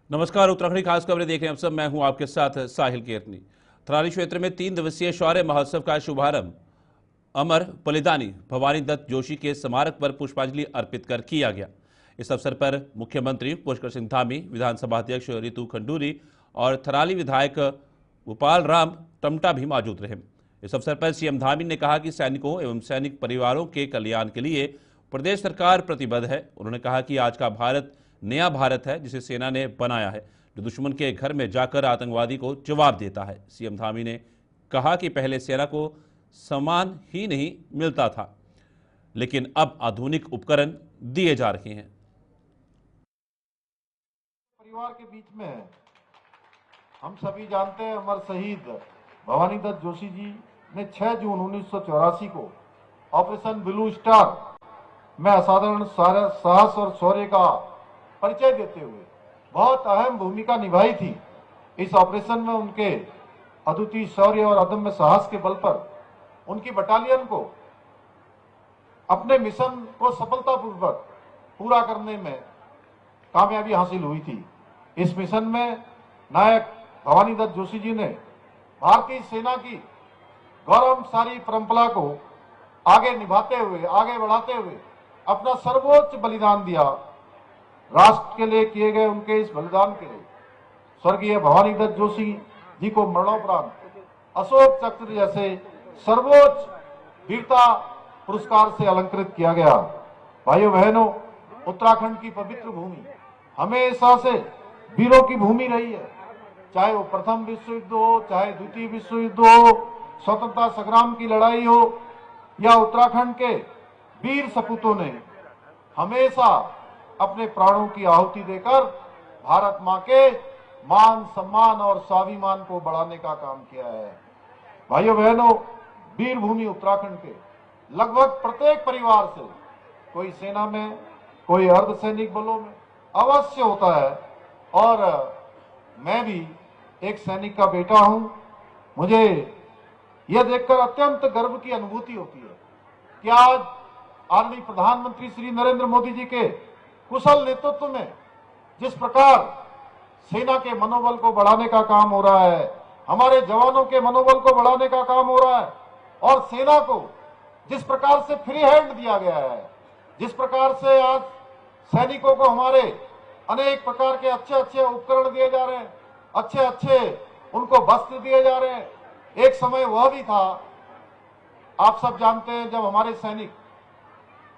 नमस्कार, उत्तराखंड खास खबरें देख रहे हैं आप सब। मैं हूं आपके साथ साहिल केरनी। थराली क्षेत्र में 3 दिवसीय शौर्य महोत्सव का शुभारंभ अमर बलिदानी भवानी दत्त जोशी के स्मारक पर पुष्पांजलि अर्पित कर किया गया। इस अवसर पर मुख्यमंत्री पुष्कर सिंह धामी, विधानसभा अध्यक्ष रितु खंडूरी और थराली विधायक गोपाल राम टमटा भी मौजूद रहे। इस अवसर पर सीएम धामी ने कहा कि सैनिकों एवं सैनिक परिवारों के कल्याण के लिए प्रदेश सरकार प्रतिबद्ध है। उन्होंने कहा कि आज का भारत नया भारत है जिसे सेना ने बनाया है, जो दुश्मन के घर में जाकर आतंकवादी को जवाब देता है। सीएम धामी ने कहा कि पहले सेना को सम्मान ही नहीं मिलता था, लेकिन अब आधुनिक उपकरण दिए जा रहे हैं। परिवार के बीच में है। हम सभी जानते हैं अमर शहीद भवानी दत्त जोशी जी ने 6 जून 1984 को ऑपरेशन ब्लू स्टार में असाधारण साहस और शौर्य का परिचय देते हुए बहुत अहम भूमिका निभाई थी। इस ऑपरेशन में उनके अद्वितीय शौर्य और अदम्य साहस के बल पर उनकी बटालियन को अपने मिशन को सफलतापूर्वक पूरा करने में कामयाबी हासिल हुई थी। इस मिशन में नायक भवानी दत्त जोशी जी ने भारतीय सेना की गौरवशाली परंपरा को आगे निभाते हुए, आगे बढ़ाते हुए अपना सर्वोच्च बलिदान दिया। राष्ट्र के लिए किए गए उनके इस बलिदान के लिए स्वर्गीय भवानी दत्त जोशी जी को मरणोपरांत अशोक चक्र जैसे सर्वोच्च वीरता पुरस्कार से अलंकृत किया गया। भाइयों बहनों, उत्तराखंड की पवित्र भूमि हमेशा से वीरों की भूमि रही है। चाहे वो प्रथम विश्व युद्ध हो, चाहे द्वितीय विश्व युद्ध हो, स्वतंत्रता संग्राम की लड़ाई हो, या उत्तराखंड के वीर सपूतों ने हमेशा अपने प्राणों की आहुति देकर भारत मां के मान सम्मान और स्वाभिमान को बढ़ाने का काम किया है। भाइयों बहनों, वीर भूमि उत्तराखंड के लगभग प्रत्येक परिवार से कोई सेना में, कोई अर्धसैनिक बलों में अवश्य होता है, और मैं भी एक सैनिक का बेटा हूं। मुझे यह देखकर अत्यंत गर्व की अनुभूति होती है कि आज आदरणीय प्रधानमंत्री श्री नरेंद्र मोदी जी के कुशल नेतृत्व में जिस प्रकार सेना के मनोबल को बढ़ाने का काम हो रहा है, हमारे जवानों के मनोबल को बढ़ाने का काम हो रहा है, और सेना को जिस प्रकार से फ्री हैंड दिया गया है, जिस प्रकार से आज सैनिकों को हमारे अनेक प्रकार के अच्छे अच्छे उपकरण दिए जा रहे हैं, अच्छे अच्छे उनको वस्त्र दिए जा रहे हैं। एक समय वह भी था, आप सब जानते हैं, जब हमारे सैनिक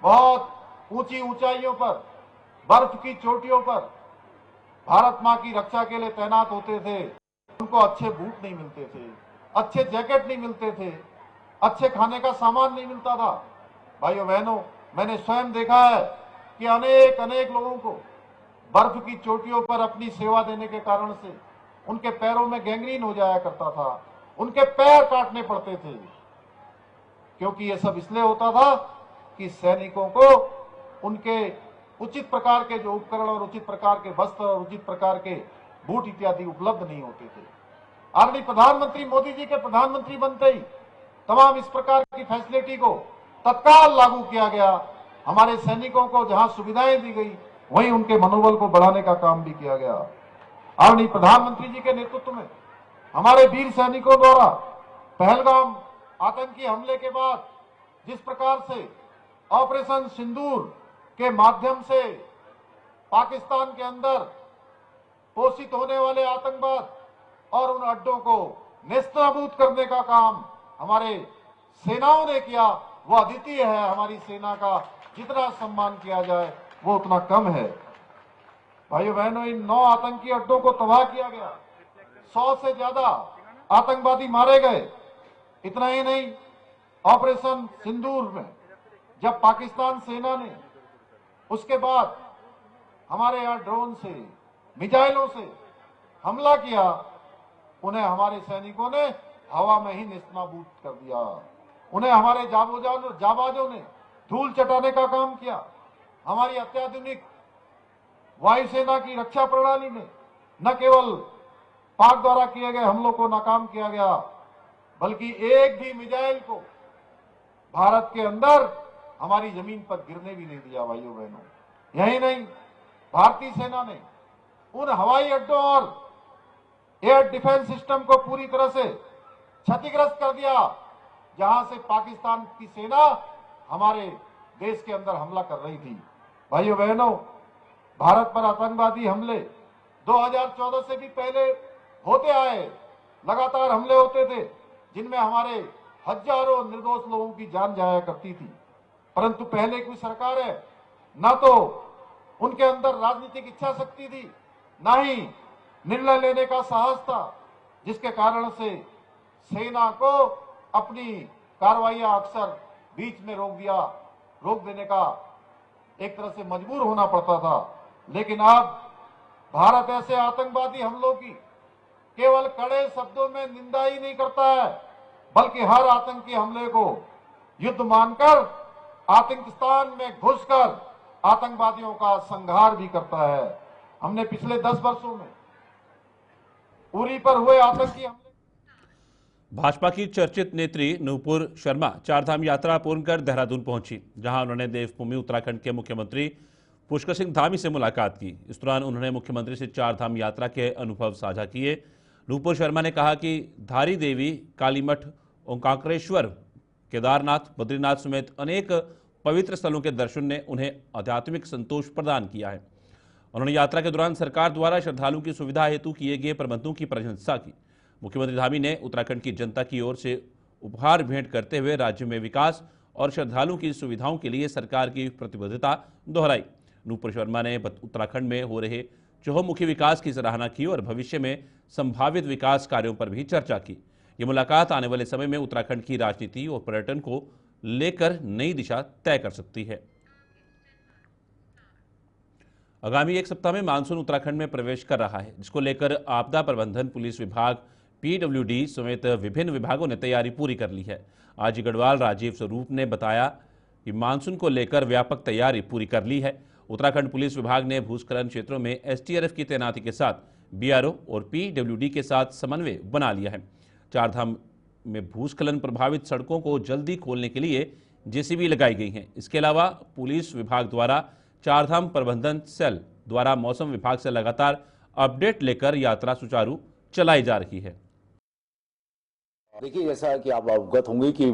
बहुत ऊंची ऊंचाइयों पर, बर्फ की चोटियों पर भारत मां की रक्षा के लिए तैनात होते थे। उनको अच्छे बूट नहीं मिलते थे, अच्छे जैकेट नहीं मिलते थे, अच्छे खाने का सामान नहीं मिलता था। भाइयों बहनों, मैंने स्वयं देखा है कि अनेक अनेक लोगों को बर्फ की चोटियों पर अपनी सेवा देने के कारण से उनके पैरों में गैंग्रीन हो जाया करता था, उनके पैर काटने पड़ते थे, क्योंकि यह सब इसलिए होता था कि सैनिकों को उनके उचित प्रकार के जो उपकरण और उचित प्रकार के वस्त्र और उचित प्रकार के बूट इत्यादि उपलब्ध नहीं होते थे। आदरणीय प्रधानमंत्री मोदी जी के प्रधानमंत्री बनते ही तमाम इस प्रकार की फैसिलिटी को तत्काल लागू किया गया। हमारे सैनिकों को जहां सुविधाएं दी गई, वहीं उनके मनोबल को बढ़ाने का काम भी किया गया। आदरणीय प्रधानमंत्री जी के नेतृत्व में हमारे वीर सैनिकों द्वारा पहलगाम आतंकी हमले के बाद जिस प्रकार से ऑपरेशन सिंदूर के माध्यम से पाकिस्तान के अंदर पोषित होने वाले आतंकवाद और उन अड्डों को नेस्तनाबूद करने का काम हमारे सेनाओं ने किया, वो अद्वितीय है। हमारी सेना का जितना सम्मान किया जाए वो उतना कम है। भाइयों बहनों, इन 9 आतंकी अड्डों को तबाह किया गया, 100 से ज्यादा आतंकवादी मारे गए। इतना ही नहीं, ऑपरेशन सिंदूर में जब पाकिस्तान सेना ने उसके बाद हमारे यहां ड्रोन से, मिसाइलों से हमला किया, उन्हें हमारे सैनिकों ने हवा में ही नेस्तनाबूद कर दिया। उन्हें हमारे जाबाजों ने धूल चटाने का काम किया। हमारी अत्याधुनिक वायुसेना की रक्षा प्रणाली में न केवल पाक द्वारा किए गए हमलों को नाकाम किया गया, बल्कि एक भी मिसाइल को भारत के अंदर हमारी जमीन पर गिरने भी नहीं दिया। भाइयों बहनों, यही नहीं, भारतीय सेना ने उन हवाई अड्डों और एयर डिफेंस सिस्टम को पूरी तरह से क्षतिग्रस्त कर दिया, जहां से पाकिस्तान की सेना हमारे देश के अंदर हमला कर रही थी। भाइयों बहनों, भारत पर आतंकवादी हमले 2014 से भी पहले होते आए, लगातार हमले होते थे, जिनमें हमारे हजारों निर्दोष लोगों की जान जाया करती थी। परंतु पहले की सरकार है, ना तो उनके अंदर राजनीतिक इच्छा शक्ति थी, ना ही निर्णय लेने का साहस था, जिसके कारण से सेना को अपनी कार्रवाइयां अक्सर बीच में रोक देने का एक तरह से मजबूर होना पड़ता था। लेकिन अब भारत ऐसे आतंकवादी हमलों की केवल कड़े शब्दों में निंदा ही नहीं करता है, बल्कि हर आतंकी हमले को युद्ध मानकर आतंकिस्तान में घुसकर आतंकवादियों का संहार भी करता है। हमने पिछले 10 वर्षों में उरी पर हुए आतंकी हमले। भाजपा की चर्चित नेत्री नूपुर शर्मा चारधाम यात्रा पूर्ण कर देहरादून पहुंची, जहां उन्होंने देवभूमि उत्तराखंड के मुख्यमंत्री पुष्कर सिंह धामी से मुलाकात की। इस दौरान उन्होंने मुख्यमंत्री से चारधाम यात्रा के अनुभव साझा किए। नूपुर शर्मा ने कहा कि धारी देवी, कालीमठ, ओंकारेश्वर, केदारनाथ, बद्रीनाथ समेत अनेक पवित्र स्थलों के दर्शन ने उन्हें आध्यात्मिक संतोष प्रदान किया है। उन्होंने यात्रा के दौरान सरकार द्वारा श्रद्धालुओं की सुविधा हेतु किए गए प्रबंधों की प्रशंसा की। मुख्यमंत्री धामी ने उत्तराखंड की जनता की ओर से उपहार भेंट करते हुए राज्य में विकास और श्रद्धालुओं की सुविधाओं के लिए सरकार की प्रतिबद्धता दोहराई। नूपुर शर्मा ने उत्तराखंड में हो रहे चहुमुखी विकास की सराहना की और भविष्य में संभावित विकास कार्यों पर भी चर्चा की। ये मुलाकात आने वाले समय में उत्तराखंड की राजनीति और पर्यटन को लेकर नई दिशा तय कर सकती है। आगामी एक सप्ताह में मानसून उत्तराखंड में प्रवेश कर रहा है, जिसको लेकर आपदा प्रबंधन, पुलिस विभाग, पीडब्ल्यूडी समेत विभिन्न विभागों ने तैयारी पूरी कर ली है। आज गढ़वाल राजीव स्वरूप ने बताया कि मानसून को लेकर व्यापक तैयारी पूरी कर ली है। उत्तराखंड पुलिस विभाग ने भूस्खलन क्षेत्रों में एसटीएफ की तैनाती के साथ बीआरओ और पीडब्ल्यूडी के साथ समन्वय बना लिया है। चारधाम में भूस्खलन प्रभावित सड़कों को जल्दी खोलने के लिए जेसीबी लगाई गई हैं। इसके अलावा पुलिस विभाग द्वारा चारधाम प्रबंधन सेल द्वारा मौसम विभाग से लगातार अपडेट लेकर यात्रा सुचारू चलाई जा रही है। देखिए, जैसा कि आप अवगत होंगे कि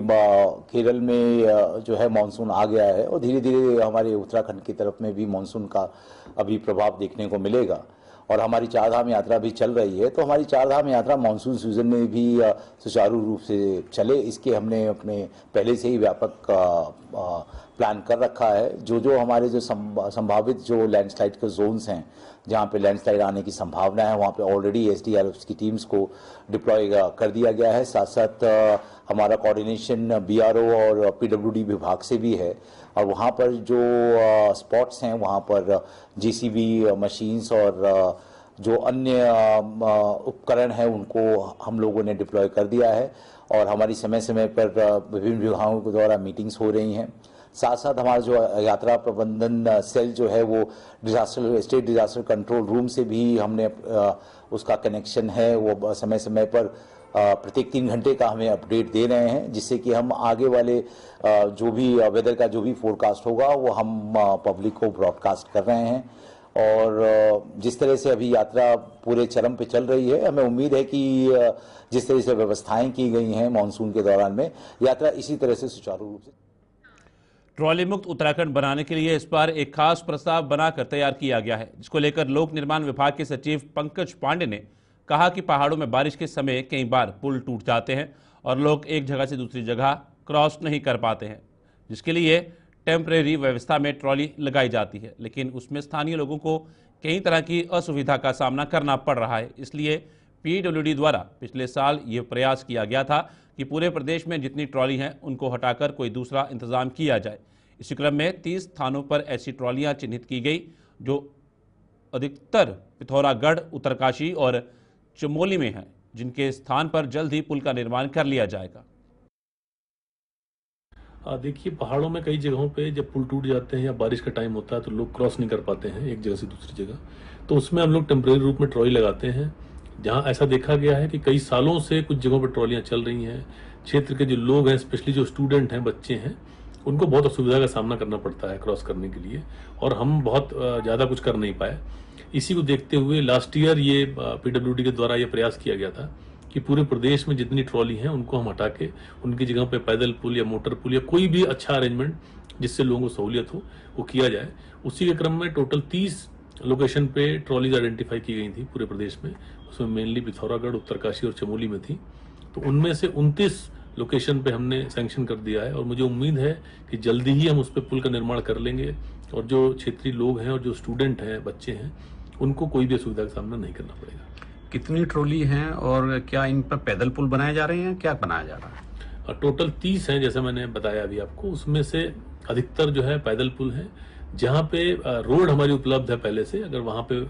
केरल में जो है मानसून आ गया है और धीरे धीरे हमारे उत्तराखंड की तरफ में भी मानसून का अभी प्रभाव देखने को मिलेगा और हमारी चारधाम यात्रा भी चल रही है। तो हमारी चारधाम यात्रा मानसून सीजन में भी सुचारू रूप से चले, इसके हमने अपने पहले से ही व्यापक प्लान कर रखा है। जो हमारे जो संभावित जो लैंडस्लाइड के जोन्स हैं, जहाँ पे लैंडस्लाइड आने की संभावना है, वहाँ पे ऑलरेडी एसडीआरएफ की टीम्स को डिप्लॉय कर दिया गया है। साथ साथ हमारा कोऑर्डिनेशन बीआरओ और पीडब्ल्यूडी विभाग से भी है और वहाँ पर जो स्पॉट्स हैं वहाँ पर जेसीबी मशीन्स और जो अन्य उपकरण हैं उनको हम लोगों ने डिप्लॉय कर दिया है और हमारी समय समय पर विभिन्न विभागों के द्वारा मीटिंग्स हो रही हैं। साथ साथ हमारा जो यात्रा प्रबंधन सेल जो है वो स्टेट डिजास्टर कंट्रोल रूम से भी हमने उसका कनेक्शन है, वो समय समय पर प्रत्येक 3 घंटे का हमें अपडेट दे रहे हैं, जिससे कि हम आगे वाले जो भी वेदर का जो भी फोरकास्ट होगा वो हम पब्लिक को ब्रॉडकास्ट कर रहे हैं। और जिस तरह से अभी यात्रा पूरे चरम पे चल रही है, हमें उम्मीद है कि जिस तरह से व्यवस्थाएं की गई हैं मानसून के दौरान में, यात्रा इसी तरह से सुचारू रूप से। ट्रॉली मुक्त उत्तराखंड बनाने के लिए इस बार एक खास प्रस्ताव बनाकर तैयार किया गया है, जिसको लेकर लोक निर्माण विभाग के सचिव पंकज पांडे ने कहा कि पहाड़ों में बारिश के समय कई बार पुल टूट जाते हैं और लोग एक जगह से दूसरी जगह क्रॉस नहीं कर पाते हैं, जिसके लिए टेम्परेरी व्यवस्था में ट्रॉली लगाई जाती है, लेकिन उसमें स्थानीय लोगों को कई तरह की असुविधा का सामना करना पड़ रहा है। इसलिए पीडब्ल्यूडी द्वारा पिछले साल ये प्रयास किया गया था कि पूरे प्रदेश में जितनी ट्रॉली हैं उनको हटाकर कोई दूसरा इंतजाम किया जाए। इसी क्रम में 30 स्थानों पर ऐसी ट्रॉलियां चिन्हित की गई, जो अधिकतर पिथौरागढ़, उत्तरकाशी और चमोली में हैं, जिनके स्थान पर जल्द ही पुल का निर्माण कर लिया जाएगा। देखिए, पहाड़ों में कई जगहों पे जब पुल टूट जाते हैं या बारिश का टाइम होता है तो लोग क्रॉस नहीं कर पाते हैं एक जगह से दूसरी जगह, तो उसमें हम लोग टेम्परेरी रूप में ट्रॉली लगाते हैं। जहां ऐसा देखा गया है कि कई सालों से कुछ जगहों पर ट्रॉलियां चल रही हैं, क्षेत्र के जो लोग हैं, स्पेशली जो स्टूडेंट हैं, बच्चे हैं, उनको बहुत असुविधा का सामना करना पड़ता है क्रॉस करने के लिए, और हम बहुत ज़्यादा कुछ कर नहीं पाए। इसी को देखते हुए लास्ट ईयर ये पीडब्ल्यूडी के द्वारा ये प्रयास किया गया था कि पूरे प्रदेश में जितनी ट्रॉली हैं उनको हम हटा के उनकी जगह पे पैदल पुल या मोटर पुल या कोई भी अच्छा अरेंजमेंट जिससे लोगों को सहूलियत हो वो किया जाए। उसी के क्रम में टोटल 30 लोकेशन पे ट्रॉलीज आइडेंटिफाई की गई थी पूरे प्रदेश में। उसमें मेनली पिथौरागढ़, उत्तरकाशी और चमोली में थी। तो उनमें से 29 लोकेशन पे हमने सैंक्शन कर दिया है और मुझे उम्मीद है कि जल्दी ही हम उस पर पुल का निर्माण कर लेंगे और जो क्षेत्रीय लोग हैं और जो स्टूडेंट हैं, बच्चे हैं, उनको कोई भी असुविधा का सामना नहीं करना पड़ेगा। कितनी ट्रॉली हैं और क्या इन पर पैदल पुल बनाए जा रहे हैं, क्या बनाया जा रहा है? टोटल 30 हैं जैसे मैंने बताया अभी आपको। उसमें से अधिकतर जो है पैदल पुल हैं, जहाँ पे रोड हमारी उपलब्ध है पहले से। अगर वहाँ पे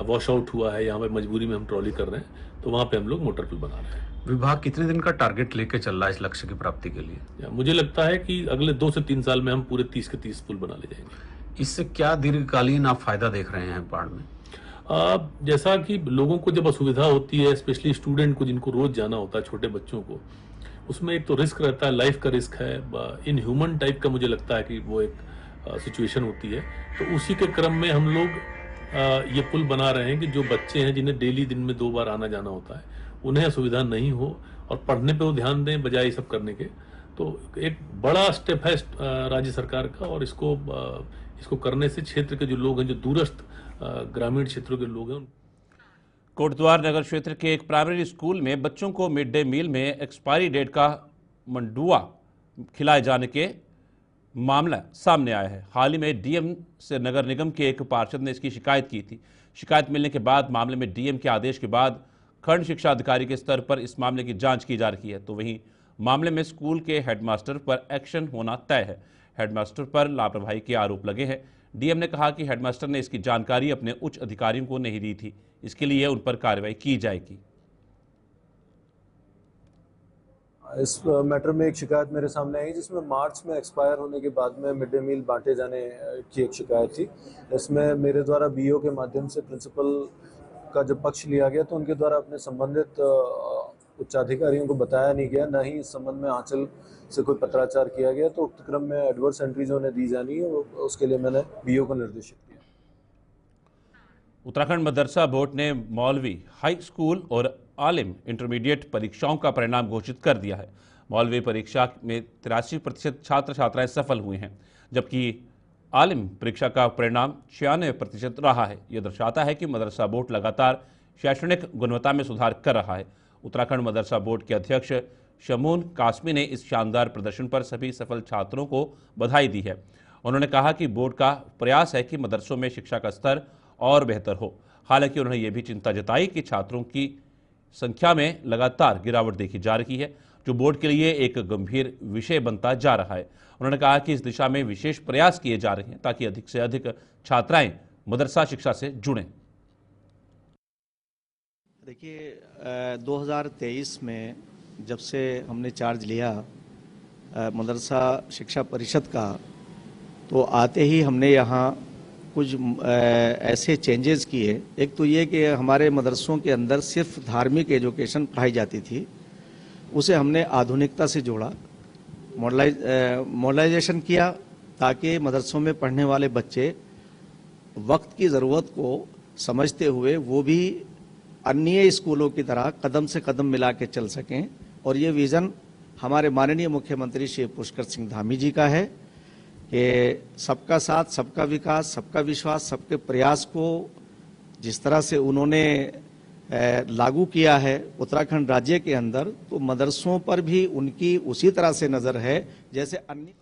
वॉश आउट हुआ है, यहाँ पे मजबूरी में हम ट्रॉली कर रहे हैं, तो वहाँ पे हम लोग मोटर पुल बना रहे हैं। विभाग कितने दिन का टारगेट लेके चल रहा है इस लक्ष्य की प्राप्ति के लिए? मुझे लगता है कि अगले 2 से 3 साल में हम पूरे 30 के 30 पुल बना ले जाएंगे। इससे क्या दीर्घकालीन आप फायदा देख रहे हैं बाढ़ में? जैसा कि लोगों को जब असुविधा होती है, स्पेशली स्टूडेंट को जिनको रोज जाना होता है, छोटे बच्चों को, उसमें एक तो रिस्क रहता है, लाइफ का रिस्क है, इन ह्यूमन टाइप का मुझे लगता है कि वो एक सिचुएशन होती है। तो उसी के क्रम में हम लोग ये पुल बना रहे हैं कि जो बच्चे हैं जिन्हें डेली दिन में 2 बार आना जाना होता है, उन्हें असुविधा नहीं हो और पढ़ने पे वो ध्यान दें बजाय ये सब करने के। तो एक बड़ा स्टेप है राज्य सरकार का, और इसको करने से क्षेत्र के जो लोग हैं, जो दूरस्थ ग्रामीण क्षेत्रों के लोग हैं। कोटद्वार नगर क्षेत्र के एक प्राइमरी स्कूल में बच्चों को मिड डे मील में एक्सपायरी डेट का मंडुआ खिलाए जाने के मामला सामने आया है। हाल ही में डीएम से नगर निगम के एक पार्षद ने इसकी शिकायत की थी। शिकायत मिलने के बाद मामले में डीएम के आदेश के बाद खंड शिक्षा अधिकारी के स्तर पर इस मामले की जांच की जा रही है। तो वहीं मामले में स्कूल के हेडमास्टर पर एक्शन होना तय है। हेडमास्टर पर लापरवाही के आरोप लगे हैं। डीएम ने कहा कि हेडमास्टर ने इसकी जानकारी अपने उच्च अधिकारियों को नहीं दी थी, इसके लिए उन पर कार्रवाई की जाएगी। इस मैटर में एक शिकायत मेरे सामने आई जिसमें मार्च में एक्सपायर होने के बाद में मिड डे मील बांटे जाने की एक शिकायत थी। इसमें मेरे द्वारा बीओ के माध्यम से प्रिंसिपल का जब पक्ष लिया गया तो उनके द्वारा अपने संबंधित उच्चाधिकारियों को बताया नहीं गया, न ही इस संबंध में आंचल से कोई पत्राचार किया गया। तो उक्त क्रम में एडवर्स एंट्री जो उन्हें दी जानी है उसके लिए मैंने बीओ को निर्देशित किया। उत्तराखंड मदरसा बोर्ड ने मौलवी हाई स्कूल और आलिम इंटरमीडिएट परीक्षाओं का परिणाम घोषित कर दिया है। मौलवी परीक्षा में 83% छात्र छात्राएं सफल हुए हैं, जबकि आलिम परीक्षा का परिणाम 96% रहा है। यह दर्शाता है कि मदरसा बोर्ड लगातार शैक्षणिक गुणवत्ता में सुधार कर रहा है। उत्तराखंड मदरसा बोर्ड के अध्यक्ष शमून कासमी ने इस शानदार प्रदर्शन पर सभी सफल छात्रों को बधाई दी है। उन्होंने कहा कि बोर्ड का प्रयास है कि मदरसों में शिक्षा का स्तर और बेहतर हो। हालांकि उन्होंने ये भी चिंता जताई कि छात्रों की संख्या में लगातार गिरावट देखी जा रही है, जो बोर्ड के लिए एक गंभीर विषय बनता जा रहा है। उन्होंने कहा कि इस दिशा में विशेष प्रयास किए जा रहे हैं ताकि अधिक से अधिक छात्राएं मदरसा शिक्षा से जुड़ें। देखिए, 2023 में जब से हमने चार्ज लिया मदरसा शिक्षा परिषद का, तो आते ही हमने यहाँ कुछ ऐसे चेंजेस किए। एक तो ये कि हमारे मदरसों के अंदर सिर्फ धार्मिक एजुकेशन पढ़ाई जाती थी, उसे हमने आधुनिकता से जोड़ा, मॉडर्नाइजेशन किया, ताकि मदरसों में पढ़ने वाले बच्चे वक्त की ज़रूरत को समझते हुए वो भी अन्य स्कूलों की तरह कदम से कदम मिला के चल सकें। और ये विज़न हमारे माननीय मुख्यमंत्री श्री पुष्कर सिंह धामी जी का है कि सबका साथ, सबका विकास, सबका विश्वास, सबके प्रयास को जिस तरह से उन्होंने लागू किया है उत्तराखंड राज्य के अंदर, तो मदरसों पर भी उनकी उसी तरह से नज़र है जैसे अन्य।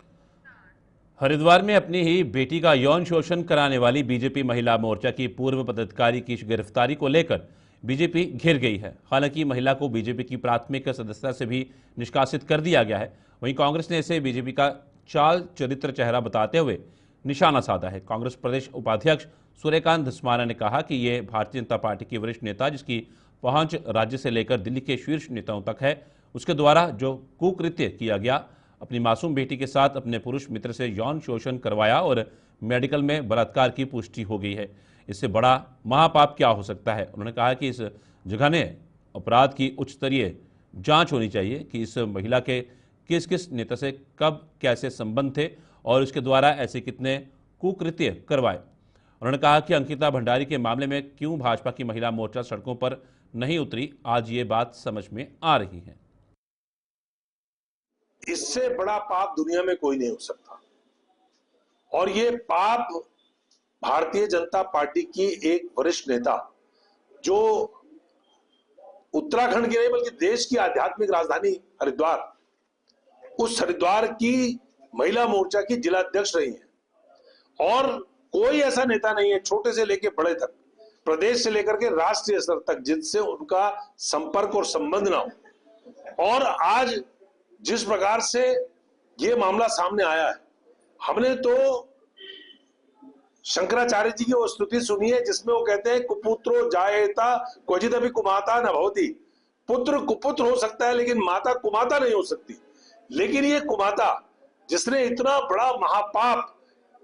हरिद्वार में अपनी ही बेटी का यौन शोषण कराने वाली बीजेपी महिला मोर्चा की पूर्व पदाधिकारी की गिरफ्तारी को लेकर बीजेपी घिर गई है। हालांकि महिला को बीजेपी की प्राथमिक सदस्यता से भी निष्कासित कर दिया गया है। वहीं कांग्रेस ने इसे बीजेपी का चाल चरित्र चेहरा बताते हुए निशाना साधा है। कांग्रेस प्रदेश उपाध्यक्ष सूर्यकांत धस्माना ने कहा कि ये भारतीय जनता पार्टी की वरिष्ठ नेता, जिसकी पहुंच राज्य से लेकर दिल्ली के शीर्ष नेताओं तक है, उसके द्वारा जो कुकृत्य किया गया, अपनी मासूम बेटी के साथ अपने पुरुष मित्र से यौन शोषण करवाया और मेडिकल में बलात्कार की पुष्टि हो गई है, इससे बड़ा महापाप क्या हो सकता है। उन्होंने कहा कि इस जघन्य अपराध की उच्च स्तरीय जांच होनी चाहिए कि इस महिला के किस किस नेता से कब कैसे संबंध थे और उसके द्वारा ऐसे कितने कुकृत्य करवाए। उन्होंने कहा कि अंकिता भंडारी के मामले में क्यों भाजपा की महिला मोर्चा सड़कों पर नहीं उतरी, आज ये बात समझ में आ रही है। इससे बड़ा पाप दुनिया में कोई नहीं हो सकता और ये पाप भारतीय जनता पार्टी की एक वरिष्ठ नेता, जो उत्तराखंड की नहीं बल्कि देश की आध्यात्मिक राजधानी हरिद्वार, उस हरिद्वार की महिला मोर्चा की जिला अध्यक्ष रही है। और कोई ऐसा नेता नहीं है, छोटे से लेकर बड़े तक, प्रदेश से लेकर के राष्ट्रीय स्तर तक, जिनसे उनका संपर्क और संबंध ना हो। और आज जिस प्रकार से ये मामला सामने आया है, हमने तो शंकराचार्य जी की वो स्तुति सुनी है जिसमें वो कहते हैं कुपुत्रो जायेता क्वचिदपि कुमाता न भवति। पुत्र कुपुत्र हो सकता है लेकिन माता कुमाता नहीं हो सकती। लेकिन ये कुमाता जिसने इतना बड़ा महापाप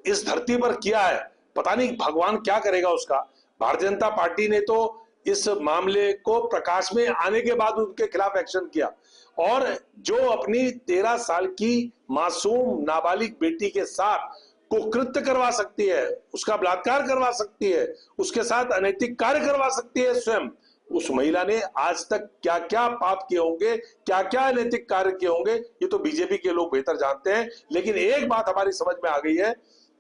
इस धरती पर किया है, पता नहीं भगवान क्या करेगा उसका। भारतीय जनता पार्टी ने तो इस मामले को प्रकाश में आने के बाद उनके खिलाफ एक्शन किया और जो अपनी 13 साल की मासूम नाबालिग बेटी के साथ कुकृत्य करवा सकती है, उसका बलात्कार करवा सकती है, उसके साथ अनैतिक कार्य करवा सकती है, स्वयं उस महिला ने आज तक क्या क्या पाप किए होंगे, क्या क्या अनैतिक कार्य किए होंगे, ये तो बीजेपी के लोग बेहतर जानते हैं। लेकिन एक बात हमारी समझ में आ गई है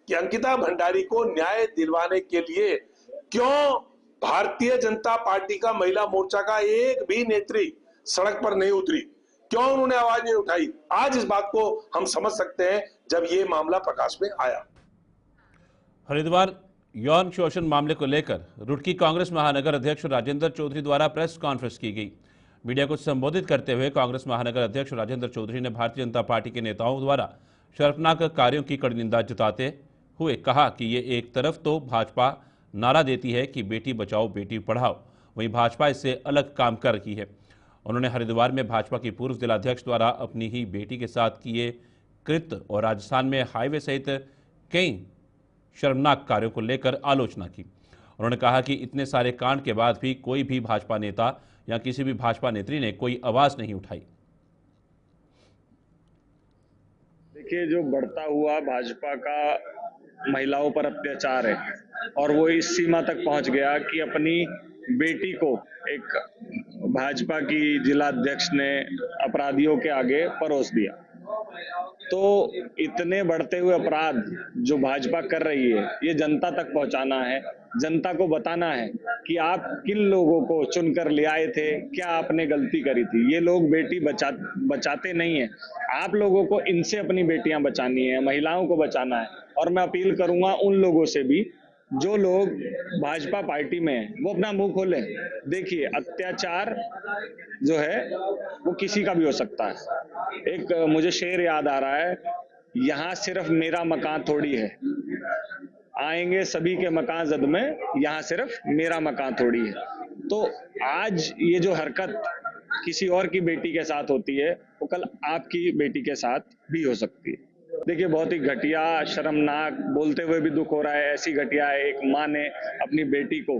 कि अंकिता भंडारी को न्याय दिलवाने के लिए क्यों भारतीय जनता पार्टी का महिला मोर्चा का एक भी नेत्री सड़क पर नहीं उतरी, क्यों उन्होंने आवाज नहीं उठाई। आज इस बात को हम समझ सकते हैं जब ये मामला प्रकाश में आया। हरिद्वार यौन शोषण मामले को लेकर रुड़की कांग्रेस महानगर अध्यक्ष राजेंद्र चौधरी द्वारा प्रेस कॉन्फ्रेंस की गई। मीडिया को संबोधित करते हुए कांग्रेस महानगर अध्यक्ष राजेंद्र चौधरी ने भारतीय जनता पार्टी के नेताओं द्वारा शर्मनाक कार्यों की कड़ी निंदा जताते हुए कहा कि ये एक तरफ तो भाजपा नारा देती है कि बेटी बचाओ बेटी पढ़ाओ, वहीं भाजपा इससे अलग काम कर रही है। उन्होंने हरिद्वार में भाजपा की पूर्व जिलाध्यक्ष द्वारा अपनी ही बेटी के साथ किए कृत्य और राजस्थान में हाईवे सहित कई शर्मनाक कार्यों को लेकर आलोचना की। उन्होंने कहा कि इतने सारे कांड के बाद भी कोई भी भाजपा नेता या किसी भी भाजपा नेत्री ने कोई आवाज नहीं उठाई। देखिए, जो बढ़ता हुआ भाजपा का महिलाओं पर अत्याचार है और वो इस सीमा तक पहुंच गया कि अपनी बेटी को एक भाजपा की जिला अध्यक्ष ने अपराधियों के आगे परोस दिया। तो इतने बढ़ते हुए अपराध जो भाजपा कर रही है, ये जनता तक पहुंचाना है, जनता को बताना है कि आप किन लोगों को चुनकर ले आए थे, क्या आपने गलती करी थी। ये लोग बेटी बचाते नहीं है, आप लोगों को इनसे अपनी बेटियां बचानी है, महिलाओं को बचाना है। और मैं अपील करूंगा उन लोगों से भी जो लोग भाजपा पार्टी में हैं, वो अपना मुंह खोलें। देखिए, अत्याचार जो है वो किसी का भी हो सकता है। एक मुझे शेर याद आ रहा है, यहाँ सिर्फ मेरा मकान थोड़ी है, आएंगे सभी के मकान जद में, यहाँ सिर्फ मेरा मकान थोड़ी है। तो आज ये जो हरकत किसी और की बेटी के साथ होती है, वो कल आपकी बेटी के साथ भी हो सकती है। देखिए, बहुत ही घटिया, शर्मनाक, बोलते हुए भी दुख हो रहा है, ऐसी घटिया है। एक माँ ने अपनी बेटी को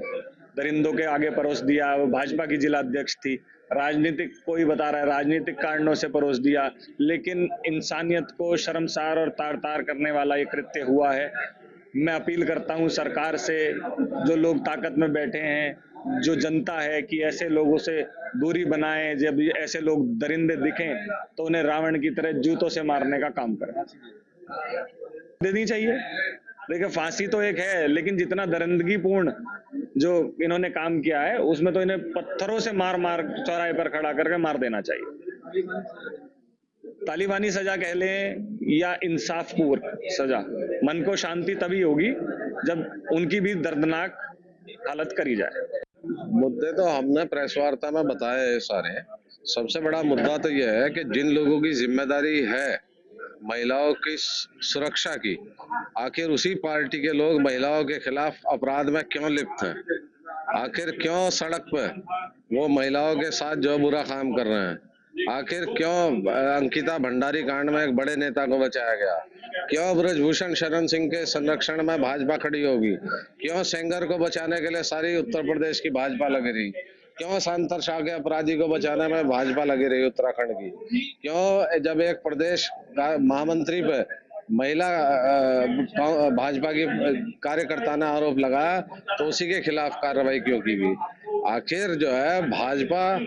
दरिंदों के आगे परोस दिया। वो भाजपा की जिला अध्यक्ष थी, राजनीतिक, कोई बता रहा है राजनीतिक कारणों से परोस दिया, लेकिन इंसानियत को शर्मसार और तार तार करने वाला ये कृत्य हुआ है। मैं अपील करता हूं सरकार से, जो लोग ताकत में बैठे हैं, जो जनता है, कि ऐसे लोगों से दूरी बनाएं। जब ऐसे लोग दरिंदे दिखें तो उन्हें रावण की तरह जूतों से मारने का काम करें, देनी चाहिए। देखिए, फांसी तो एक है, लेकिन जितना दरिंदगीपूर्ण जो इन्होंने काम किया है, उसमें तो इन्हें पत्थरों से मार मार चौराहे पर खड़ा करके मार देना चाहिए। तालिबानी सजा कह लें या इंसाफपूर्ण सजा, मन को शांति तभी होगी जब उनकी भी दर्दनाक हालत करी जाए। मुद्दे तो हमने प्रेस वार्ता में बताए हैं सारे। सबसे बड़ा मुद्दा तो यह है कि जिन लोगों की जिम्मेदारी है महिलाओं की सुरक्षा की, आखिर उसी पार्टी के लोग महिलाओं के खिलाफ अपराध में क्यों लिप्त हैं? आखिर क्यों सड़क पर वो महिलाओं के साथ जो बुरा काम कर रहे हैं? आखिर क्यों अंकिता भंडारी कांड में एक बड़े नेता को बचाया गया? क्यों ब्रजभूषण शरण सिंह के संरक्षण में भाजपा खड़ी होगी? क्यों सेंगर को बचाने के लिए सारी उत्तर प्रदेश की भाजपा लग रही? क्यों संतर्षा के अपराधी को बचाने में भाजपा लगी रही उत्तराखंड की? क्यों जब एक प्रदेश महामंत्री पे महिला भाजपा की कार्यकर्ता ने आरोप लगाया तो उसी के खिलाफ कार्रवाई क्यों की गई? आखिर जो है भाजपा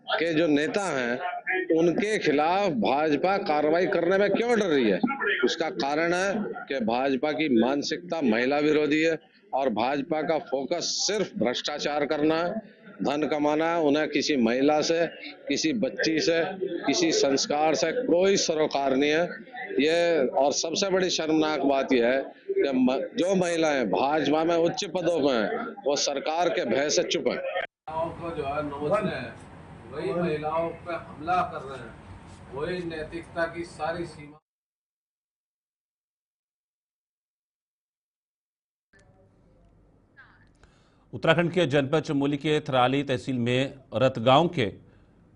के जो नेता हैं उनके खिलाफ भाजपा कार्रवाई करने में क्यों डर रही है? उसका कारण है कि भाजपा की मानसिकता महिला विरोधी है और भाजपा का फोकस सिर्फ भ्रष्टाचार करना है, धन कमाना है। उन्हें किसी महिला से, किसी बच्ची से, किसी संस्कार से कोई सरोकार नहीं है। ये और सबसे बड़ी शर्मनाक बात यह है कि जो महिलाएं भाजपा में उच्च पदों पर हैं वो सरकार के भय से चुप है। को जो है नोच रहे हैं, वही महिलाओं पे हमला कर रहे हैं, वही नैतिकता की सारी सीमा। उत्तराखंड के जनपद चमोली के थराली तहसील में रतगांव के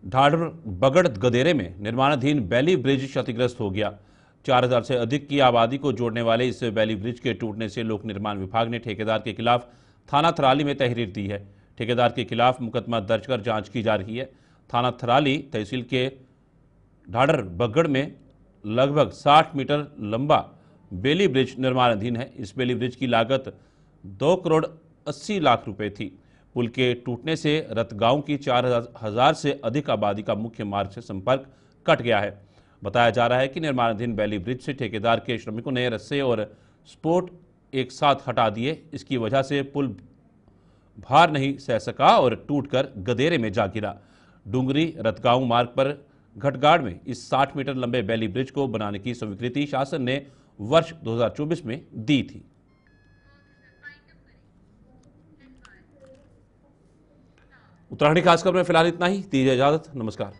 ढाढ़ बगड़ गदेरे में निर्माणाधीन बैली ब्रिज क्षतिग्रस्त हो गया। 4000 से अधिक की आबादी को जोड़ने वाले इस बैली ब्रिज के टूटने से लोक निर्माण विभाग ने ठेकेदार के खिलाफ थाना थराली में तहरीर दी है। ठेकेदार के खिलाफ मुकदमा दर्ज कर जांच की जा रही है। थाना थराली तहसील के ढाढ़र बगड़ में लगभग 60 मीटर लंबा बेली ब्रिज निर्माणाधीन है। इस बेली ब्रिज की लागत 2 करोड़ 80 लाख रुपए थी। पुल के टूटने से रतगांव की 4000 से अधिक आबादी का मुख्य मार्ग से संपर्क कट गया है। बताया जा रहा है कि निर्माणाधीन बैली ब्रिज से ठेकेदार के श्रमिकों ने रस्से और स्पोर्ट एक साथ हटा दिए। इसकी वजह से पुल भार नहीं सह सका और टूटकर गदेरे में जा गिरा। डूंगरी रतगांव मार्ग पर घटगाड़ में इस 60 मीटर लंबे बैली ब्रिज को बनाने की स्वीकृति शासन ने वर्ष 2024 में दी थी। उत्तराखंड खास खबर में फिलहाल इतना ही। दीजिए इजाजत। नमस्कार।